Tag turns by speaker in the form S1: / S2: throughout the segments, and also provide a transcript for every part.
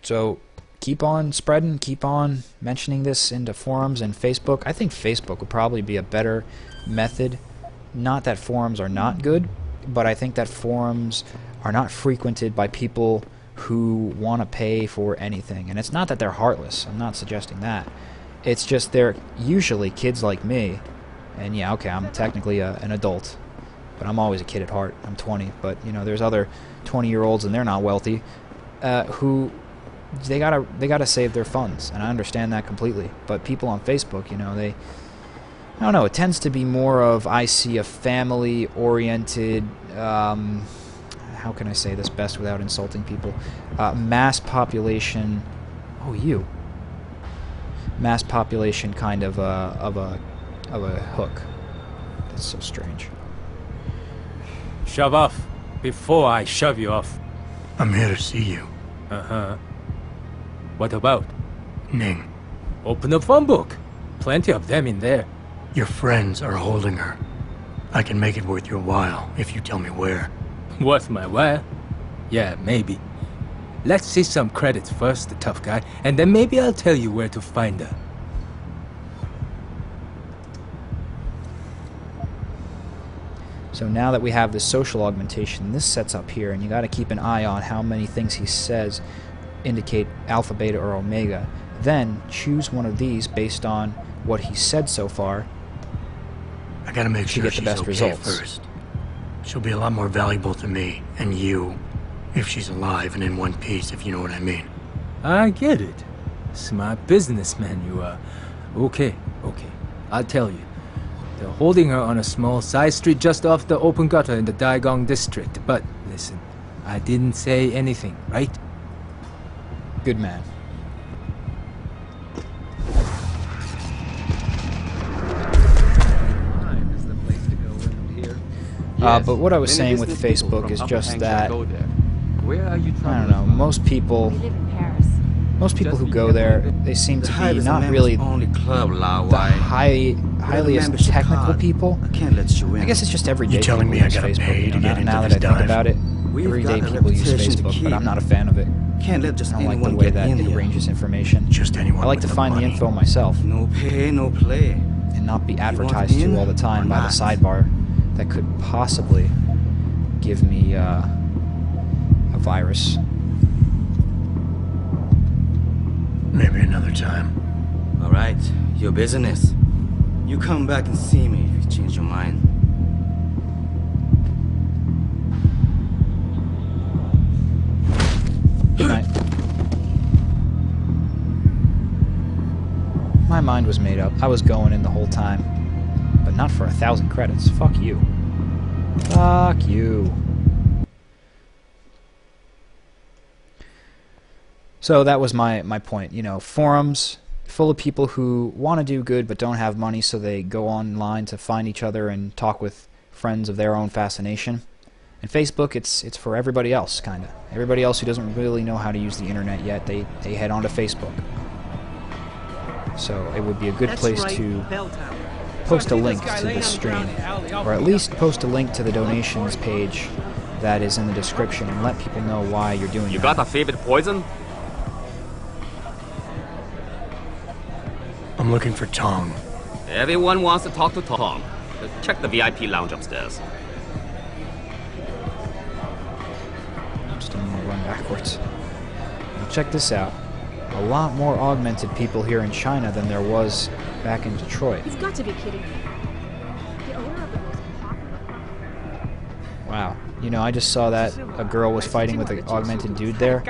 S1: So keep on spreading, keep on mentioning this into forums and Facebook. I think Facebook would probably be a better method. Not that forums are not good, but I think that forums are not frequented by people who want to pay for anything. And it's not that they're heartless. I'm not suggesting that. It's just they're usually kids like me. And yeah, okay, I'm technically an adult, but I'm always a kid at heart. I'm 20, but you know, there's other 20-year-olds and they're not wealthy who they gotta save their funds, and I understand that completely. But people on Facebook, you know, I don't know, it tends to be more of, I see a family-oriented, how can I say this best without insulting people, mass population, mass population kind of a hook. That's so strange.
S2: Shove off before I shove you off.
S3: I'm here to see you.
S2: Uh-huh. What about?
S3: Ning.
S2: Open the phone book. Plenty of them in there.
S3: Your friends are holding her. I can make it worth your while if you tell me where.
S2: Worth my while? Yeah, maybe. Let's see some credits first, the tough guy, and then maybe I'll tell you where to find her.
S1: So now that we have this social augmentation, this sets up here, and you got to keep an eye on how many things he says indicate alpha, beta, or omega. Then choose one of these based on what he said so far.
S3: I gotta make sure
S1: get the
S3: she's
S1: best
S3: okay
S1: results.
S3: first. She'll be a lot more valuable to me and you if she's alive and in one piece, if you know what I mean.
S2: I get it. Smart businessman you are. Okay. I'll tell you. They're holding her on a small side street just off the open gutter in the Daigong district. But listen, I didn't say anything, right?
S1: Good man. But what I was saying with Facebook is just that, I don't know, most people who go there, they seem to be not really the highest technical people. I guess it's just everyday people
S3: telling me I
S1: use
S3: gotta
S1: Facebook.
S3: pay
S1: You
S3: to
S1: know,
S3: get
S1: now
S3: into
S1: that I
S3: this
S1: think about it,
S4: We've
S1: everyday
S4: got a
S1: people use
S4: reputation to
S1: Facebook, but I'm
S4: keep.
S1: not a fan of it.
S4: Can't let just
S1: I don't like the
S4: anyone
S1: way
S4: get
S1: that
S4: in
S1: it
S4: here.
S1: arranges information.
S3: Just anyone
S1: I like
S3: with
S1: to
S3: the
S1: find the
S3: money.
S1: info myself
S4: No pay, no play.
S1: and not be
S4: want
S1: advertised
S4: in
S1: to all the time
S4: or
S1: by the
S4: not?
S1: sidebar that could possibly give me a virus.
S3: Maybe another time.
S4: All right, your business. You come back and see me if you change your mind.
S1: Good night. My mind was made up. I was going in the whole time. But not for 1,000 credits. Fuck you. Fuck you. So that was my point. You know, forums full of people who want to do good but don't have money, so they go online to find each other and talk with friends of their own fascination. And Facebook, it's for everybody else, kind of. Everybody else who doesn't really know how to use the internet yet, they head on to Facebook. So it would be a good place to post a link to this stream, or at least post a link to the donations page that is in the description, and let people know why you're doing it.
S5: You got a favorite poison?
S3: I'm looking for Tong.
S5: Everyone wants to talk to Tom. Check the VIP lounge upstairs.
S1: I'm just going to run backwards. Now check this out. A lot more augmented people here in China than there was back in Detroit.
S6: You've got to be kidding me. The owner of the most popular.
S1: Wow. You know, I just saw that a girl was fighting with an augmented dude there.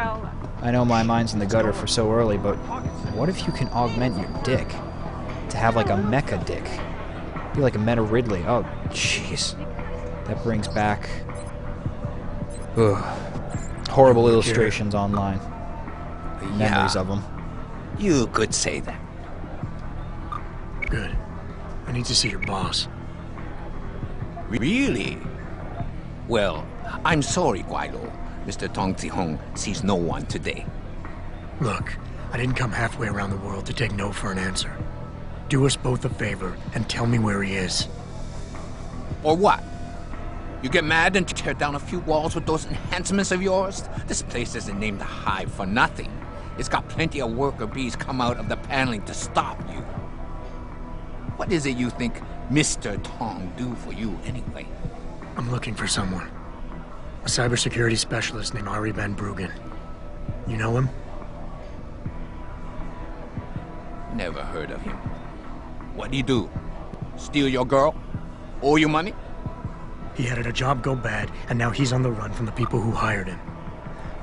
S1: I know my mind's in the gutter for so early, but what if you can augment your dick to have like a mecha dick? Be like a Meta Ridley. Oh, jeez. That brings back horrible illustrations online. Memories of them.
S7: You could say that.
S3: Good. I need to see your boss.
S7: Really? Well, I'm sorry, Guailu. Mr. Tong Zihong sees no one today.
S3: Look, I didn't come halfway around the world to take no for an answer. Do us both a favor and tell me where he is.
S7: Or what? You get mad and tear down a few walls with those enhancements of yours? This place isn't named the Hive for nothing. It's got plenty of worker bees come out of the paneling to stop you. What is it you think Mr. Tong do for you anyway?
S3: I'm looking for someone. A cybersecurity specialist named Ari Van Bruggen. You know him?
S7: Never heard of him. What'd he do? Steal your girl? Owe you money?
S3: He had a job go bad, and now he's on the run from the people who hired him.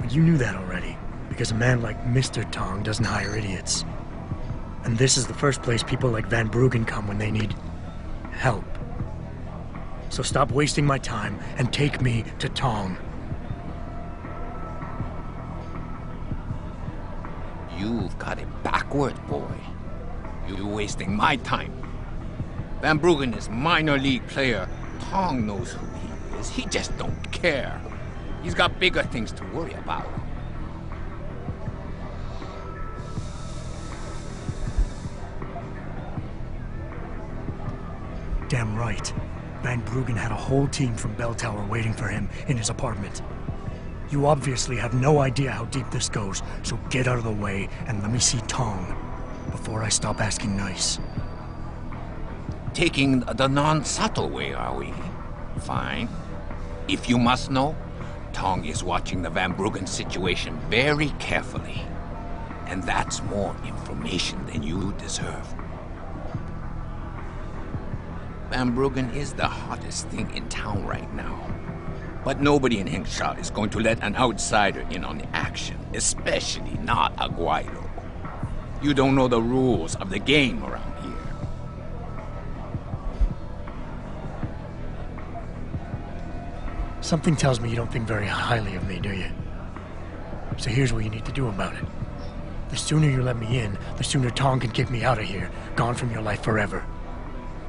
S3: But you knew that already, because a man like Mr. Tong doesn't hire idiots. And this is the first place people like Van Bruggen come when they need help. So stop wasting my time and take me to Tong.
S7: You've got it backwards, boy. You're wasting my time. Van Bruggen is minor league player. Tong knows who he is. He just don't care. He's got bigger things to worry about.
S3: Damn right. Van Bruggen had a whole team from Bell Tower waiting for him in his apartment. You obviously have no idea how deep this goes, so get out of the way and let me see Tong before I stop asking nice.
S7: Taking the non-subtle way, are we? Fine. If you must know, Tong is watching the Van Bruggen situation very carefully. And that's more information than you deserve. Van Bruggen is the hottest thing in town right now. But nobody in Hengshao is going to let an outsider in on the action, especially not a Guaido. You don't know the rules of the game around here.
S3: Something tells me you don't think very highly of me, do you? So here's what you need to do about it. The sooner you let me in, the sooner Tong can kick me out of here, gone from your life forever.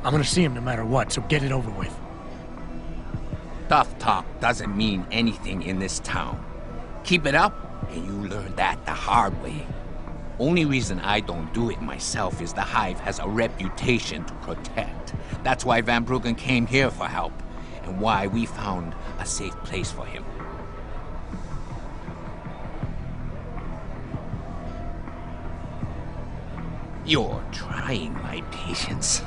S3: I'm gonna see him no matter what, so get it over with.
S7: Tough talk doesn't mean anything in this town. Keep it up, and you learn that the hard way. Only reason I don't do it myself is the Hive has a reputation to protect. That's why Van Bruggen came here for help, and why we found a safe place for him. You're trying my patience.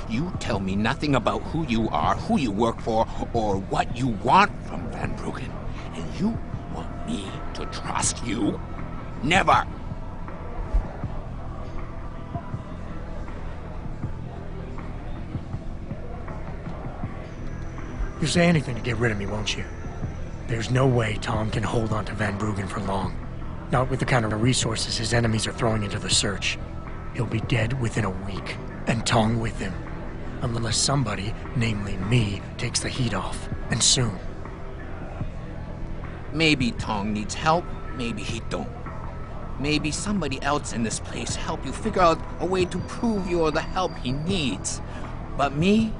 S7: You tell me nothing about who you are, who you work for, or what you want from Van Bruggen. And you want me to trust you? Never!
S3: You'll say anything to get rid of me, won't you? There's no way Tong can hold on to Van Bruggen for long. Not with the kind of resources his enemies are throwing into the search. He'll be dead within a week, and Tong with him. Unless somebody, namely me, takes the heat off, and soon.
S7: Maybe Tong needs help, maybe he don't. Maybe somebody else in this place help you figure out a way to prove you're the help he needs. But me,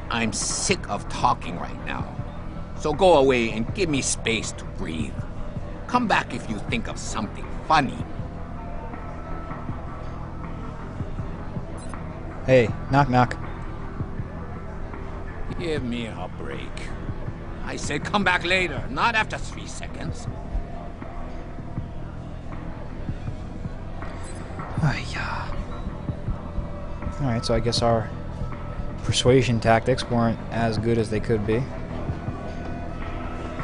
S7: I'm sick of talking right now. So go away and give me space to breathe. Come back if you think of something funny.
S1: Hey, knock knock.
S7: Give me a break. I said come back later, not after 3 seconds.
S1: Alright, so I guess our persuasion tactics weren't as good as they could be.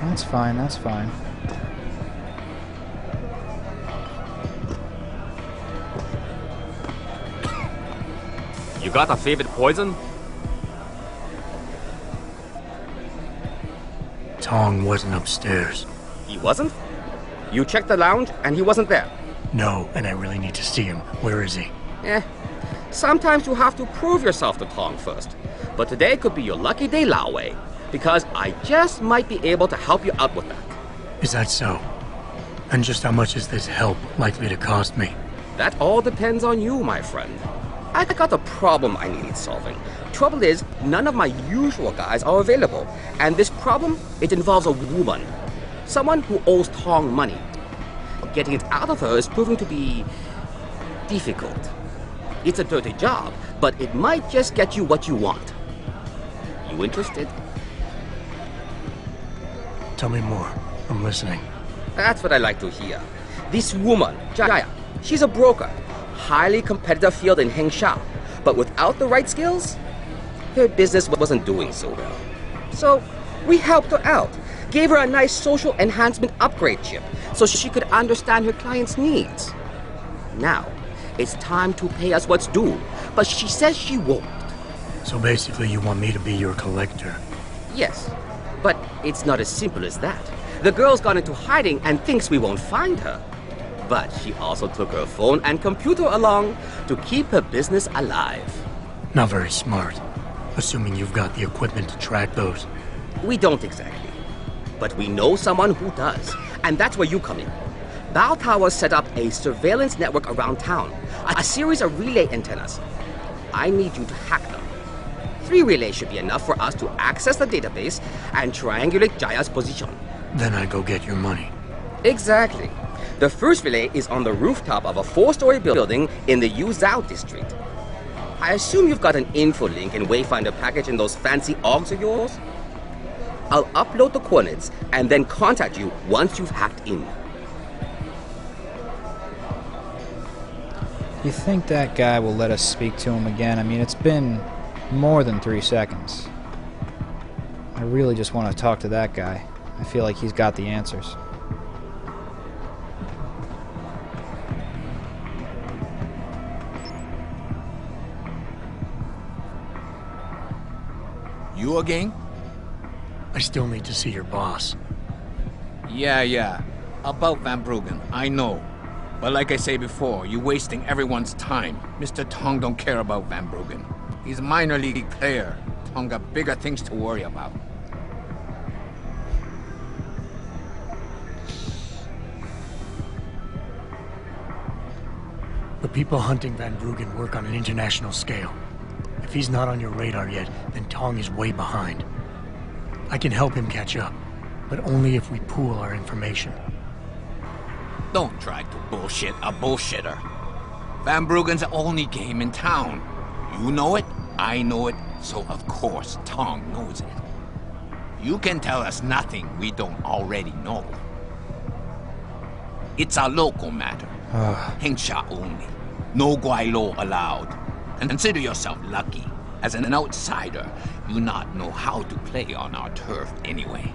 S1: That's fine, that's fine.
S5: You got a favorite poison?
S3: Tong wasn't upstairs.
S5: He wasn't? You checked the lounge and he wasn't there?
S3: No, and I really need to see him. Where is he?
S5: Sometimes you have to prove yourself to Tong first. But today could be your lucky day, Lao Wei, because I just might be able to help you out with that.
S3: Is that so? And just how much is this help likely to cost me?
S5: That all depends on you, my friend. I got a problem I need solving. Trouble is, none of my usual guys are available. And this problem, it involves a woman. Someone who owes Tong money. Getting it out of her is proving to be difficult. It's a dirty job, but it might just get you what you want. You interested?
S3: Tell me more. I'm listening.
S5: That's what I like to hear. This woman, Jaya, she's a broker. Highly competitive field in Hengsha. But without the right skills, her business wasn't doing so well. So we helped her out. Gave her a nice social enhancement upgrade chip so she could understand her clients' needs. Now, it's time to pay us what's due, but she says she won't.
S3: So basically you want me to be your collector?
S5: Yes, but it's not as simple as that. The girl's gone into hiding and thinks we won't find her. But she also took her phone and computer along to keep her business alive.
S3: Not very smart, assuming you've got the equipment to track those.
S5: We don't exactly. But we know someone who does, and that's where you come in. Bow Tower set up a surveillance network around town, a series of relay antennas. I need you to hack them. 3 relays should be enough for us to access the database and triangulate Jaya's position.
S3: Then I go get your money.
S5: Exactly. The first relay is on the rooftop of a 4-story building in the Yuzhou district. I assume you've got an info link and Wayfinder package in those fancy OGs of yours? I'll upload the coordinates and then contact you once you've hacked in.
S1: You think that guy will let us speak to him again? I mean, it's been more than 3 seconds. I really just want to talk to that guy. I feel like he's got the answers.
S7: You again?
S3: I still need to see your boss.
S7: Yeah. About Van Bruggen, I know. But like I say before, you're wasting everyone's time. Mr. Tong don't care about Van Bruggen. He's a minor league player. Tong got bigger things to worry about.
S3: The people hunting Van Bruggen work on an international scale. If he's not on your radar yet, then Tong is way behind. I can help him catch up, but only if we pool our information.
S7: Don't try to bullshit a bullshitter. Van Bruggen's the only game in town. You know it, I know it, so of course Tong knows it. You can tell us nothing we don't already know. It's a local matter. Hengsha only. No Guaylo allowed. Consider yourself lucky. As an outsider, you not know how to play on our turf anyway.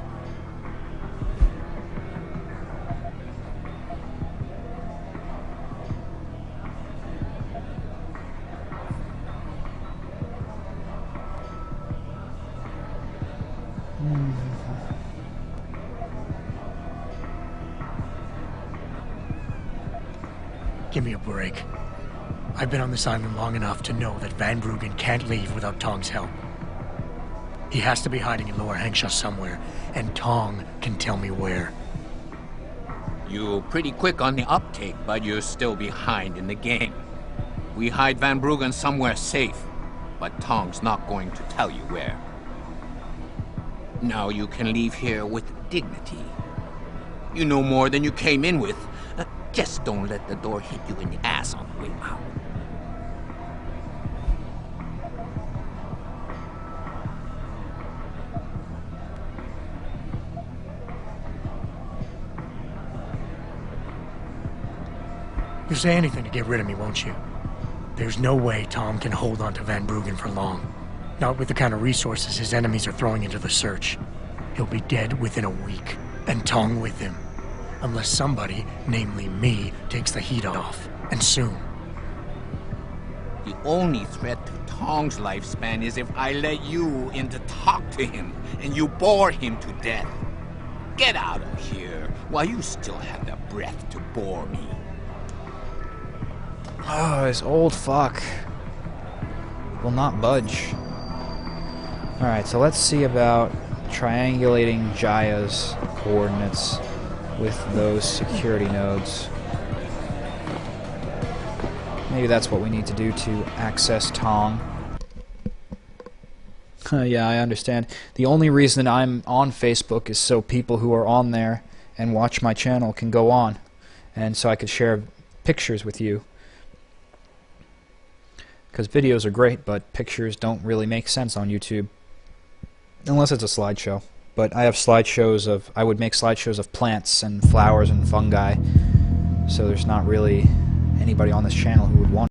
S3: Give me a break. I've been on this island long enough to know that Van Bruggen can't leave without Tong's help. He has to be hiding in Lower Hengsha somewhere, and Tong can tell me where.
S7: You're pretty quick on the uptake, but you're still behind in the game. We hide Van Bruggen somewhere safe, but Tong's not going to tell you where. Now you can leave here with dignity. You know more than you came in with. Just don't let the door hit you in the ass on the way out.
S3: You'll say anything to get rid of me, won't you? There's no way Tom can hold on to Van Bruggen for long. Not with the kind of resources his enemies are throwing into the search. He'll be dead within a week, and Tong with him. Unless somebody, namely me, takes the heat off. And soon.
S7: The only threat to Tong's lifespan is if I let you in to talk to him, and you bore him to death. Get out of here, while you still have the breath to bore me.
S1: Oh, this old fuck will not budge. Alright, so let's see about triangulating Jaya's coordinates with those security nodes. Maybe that's what we need to do to access Tong. Yeah, I understand. The only reason I'm on Facebook is so people who are on there and watch my channel can go on, and so I could share pictures with you. Because videos are great, but pictures don't really make sense on YouTube. Unless it's a slideshow. But I have slideshows of... I would make slideshows of plants and flowers and fungi. so there's not really anybody on this channel who would want